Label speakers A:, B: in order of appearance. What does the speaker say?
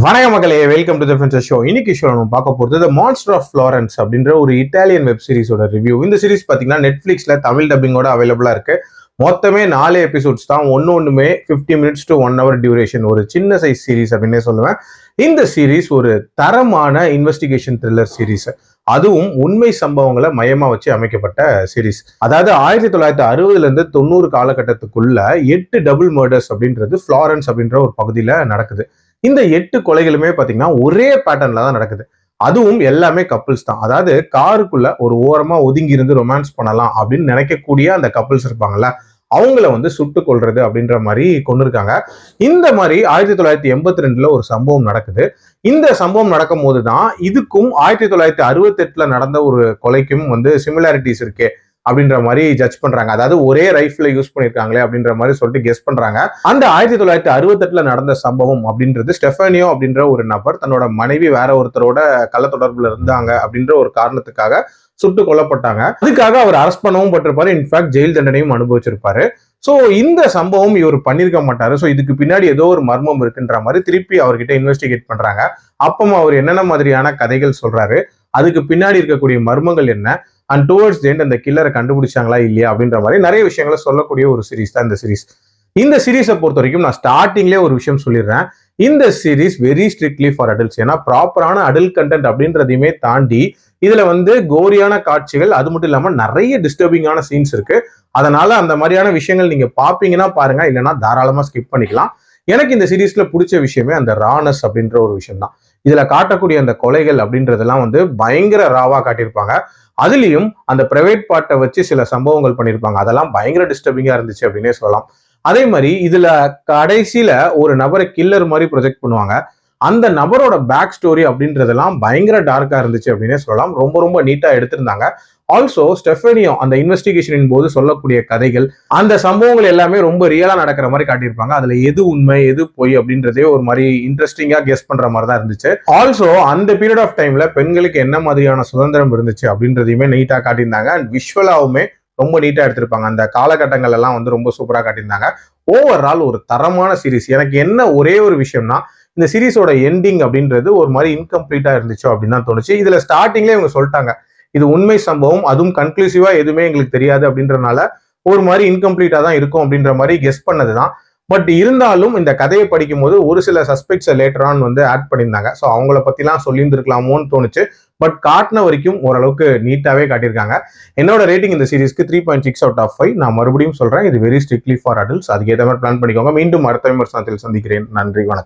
A: வணக்கம் மக்களே, welcome to the ஃபென்சர் show. இன்னைக்கு ஷோ நம்ம பார்க்க போகிறது த மான்ஸ்டர் ஆஃப் ஃப்ளாரன்ஸ் அப்படின்ற ஒரு இட்டாலியன் வெப் சீரிஸோட ரிவ்யூ. இந்த சீரிஸ் பார்த்தீங்கன்னா நெட்ஃப்ளிக்ஸ்ல தமிழ் டப்பிங்கோட அவைலபிளா இருக்கு. மொத்தமே 4 எபிசோட்ஸ் தான். ஒன்றுமே 50 minutes to 1 hour டியூரேஷன். ஒரு சின்ன சைஸ் சீரிஸ் அப்படின்னே சொல்லுவேன். இந்த சீரிஸ் ஒரு தரமான இன்வெஸ்டிகேஷன் த்ரில்லர் சீரிஸ். அதுவும் உண்மை சம்பவங்களை மையமா வச்சு அமைக்கப்பட்ட சீரிஸ். அதாவது 1960 இருந்து 90 காலகட்டத்துக்குள்ள 8 டபுள் மர்டர்ஸ் அப்படின்றது ஃப்ளாரன்ஸ் அப்படின்ற ஒரு பகுதியில நடக்குது. இந்த 8 கொலைகளுமே பாத்தீங்கன்னா ஒரே பேட்டர்ன்ல தான் நடக்குது. அதுவும் எல்லாமே கப்பிள்ஸ் தான். அதாவது காருக்குள்ள ஒரு ஓரமா ஒதுங்கி இருந்து ரொமான்ஸ் பண்ணலாம் அப்படின்னு நினைக்கக்கூடிய அந்த கப்பிள்ஸ் இருப்பாங்கல்ல, அவங்கள சுட்டு கொள்றது அப்படின்ற மாதிரி கொண்டு இருக்காங்க. இந்த மாதிரி 1982 ஒரு சம்பவம் நடக்குது. இந்த சம்பவம் நடக்கும் போதுதான் இதுக்கும் 1968 நடந்த ஒரு கொலைக்கும் சிமிலாரிட்டிஸ் இருக்கு அப்படின்ற மாதிரி ஜட்ஜ் பண்றாங்க. அதாவது ஒரே ரைஃபிள யூஸ் பண்ணிருக்காங்களே அப்படின்ற மாதிரி சொல்லிட்டு கெஸ் பண்றாங்க. அந்த 1968 நடந்த சம்பவம் அப்படின்றது ஸ்டெஃபானியோ அப்படின்ற ஒரு நபர் தன்னோட மனைவி வேற ஒருத்தரோட கள்ள தொடர்புல இருந்தாங்க அப்படின்ற ஒரு காரணத்துக்காக சுட்டு கொல்லப்பட்டாங்க. அதுக்காக அவர் அரெஸ்ட் பண்ணவும் பட்டிருப்பாரு. இன்ஃபேக்ட் ஜெயில் தண்டனையும் அனுபவிச்சிருப்பாரு. சோ இந்த சம்பவம் இவர் பண்ணிருக்க மாட்டாரு. சோ இதுக்கு பின்னாடி ஏதோ ஒரு மர்மம் இருக்குன்ற மாதிரி திருப்பி அவர்கிட்ட இன்வெஸ்டிகேட் பண்றாங்க. அப்பமா அவர் என்னென்ன மாதிரியான கதைகள் சொல்றாரு, அதுக்கு பின்னாடி இருக்கக்கூடிய மர்மங்கள் என்ன, அண்ட் டுவர்ட்ஸ் தி எண்ட் அந்த கில்லரை கண்டுபிடிச்சாங்களா இல்லையா அப்படின்ற மாதிரி நிறைய விஷயங்களை சொல்லக்கூடிய ஒரு சீரிஸ் தான் இந்த சீரிஸ். இந்த சீரிஸை பொறுத்த வரைக்கும் நான் ஸ்டார்டிங்லேயே ஒரு விஷயம் சொல்லிடுறேன். இந்த series very strictly for adults. ஏன்னா ப்ராப்பரான அடல்ட் கண்டென்ட் அப்படின்றதையுமே தாண்டி இதுல கோரியான காட்சிகள், அது மட்டும் இல்லாம நிறைய டிஸ்டர்பிங்கான சீன்ஸ் இருக்கு. அதனால அந்த மாதிரியான விஷயங்கள் நீங்க பாப்பீங்கன்னா பாருங்க, இல்லைன்னா தாராளமா ஸ்கிப் பண்ணிக்கலாம். எனக்கு இந்த சீரீஸ்ல பிடிச்ச விஷயமே அந்த ரானஸ் அப்படின்ற ஒரு விஷயம் தான். இதுல காட்டக்கூடிய அந்த கொலைகள் அப்படின்றதெல்லாம் பயங்கர ராவா காட்டியிருப்பாங்க. அதுலயும் அந்த பிரைவேட் பார்ட்டை வச்சு சில சம்பவங்கள் பண்ணியிருப்பாங்க. அதெல்லாம் பயங்கர டிஸ்டர்பிங்கா இருந்துச்சு அப்படின்னே சொல்லலாம். அதே மாதிரி இதுல கடைசியில ஒரு நபரை கில்லர் மாதிரி ப்ரொஜெக்ட் பண்ணுவாங்க. அந்த நபரோட பேக் ஸ்டோரி அப்படின்றதெல்லாம் பயங்கர டார்க்கா இருந்துச்சு அப்படின்னே சொல்லலாம். ரொம்ப ரொம்ப நீட்டா எடுத்திருந்தாங்க. ஆல்சோ ஸ்டெஃபானியோ அந்த இன்வெஸ்டிகேஷனின் போது சொல்லக்கூடிய கதைகள், அந்த சம்பவங்கள் எல்லாமே ரொம்ப ரியலா நடக்கிற மாதிரி காட்டியிருப்பாங்க. அதுல எது உண்மை எது பொய் அப்படின்றதே ஒரு மாதிரி இன்ட்ரெஸ்டிங்கா கெஸ் பண்ற மாதிரி தான் இருந்துச்சு. ஆல்சோ அந்த பீரியட் ஆஃப் டைம்ல பெண்களுக்கு என்ன மாதிரியான சுதந்திரம் இருந்துச்சு அப்படின்றதையுமே நீட்டா காட்டியிருந்தாங்க. அண்ட் விஷுவலாவுமே ரொம்ப நீட்டா எடுத்திருப்பாங்க. அந்த காலகட்டங்கள் எல்லாம் ரொம்ப சூப்பரா காட்டியிருந்தாங்க. ஓவரால் ஒரு தரமான சீரிஸ். எனக்கு என்ன ஒரே ஒரு விஷயம்னா, இந்த சீரிஸோட எண்டிங் அப்படின்றது ஒரு மாதிரி இன்கம்ப்ளீட்டா இருந்துச்சோ அப்படின்னு தான் தோணுச்சு. இதுல ஸ்டார்டிங்லேயே இவங்க சொல்லிட்டாங்க, இது உண்மை சம்பவம், அதுவும் கன்க்ளூசிவா எதுவுமே எங்களுக்கு தெரியாது அப்படின்றனால ஒரு மாதிரி இன்கம்ப்ளீட்டா தான் இருக்கும் அப்படின்ற மாதிரி கெஸ் பண்ணதுதான். பட் இருந்தாலும் இந்த கதையை படிக்கும் போது ஒரு சில சஸ்பெக்ட்ஸை லேட்டர் ஆன் ஆட் பண்ணியிருந்தாங்க. ஸோ அவங்கள பத்திலாம் சொல்லியிருந்திருக்கலாமோன்னு தோணுச்சு. பட் காட்டின வரைக்கும் ஓரளவுக்கு நீட்டாவே காட்டியிருக்காங்க. என்னோட ரேட்டிங் இந்த சீரிஸ்க்கு 3.6 out of 5. நான் மறுபடியும் சொல்றேன், இது வெரி ஸ்ட்ரிக்ட்லி ஃபார் அடல்ட்ஸ். அதுக்கு ஏற்ற மாதிரி பிளான் பண்ணிக்கோங்க. மீண்டும் அடுத்த விமர்சனத்தில் சந்திக்கிறேன். நன்றி, வணக்கம்.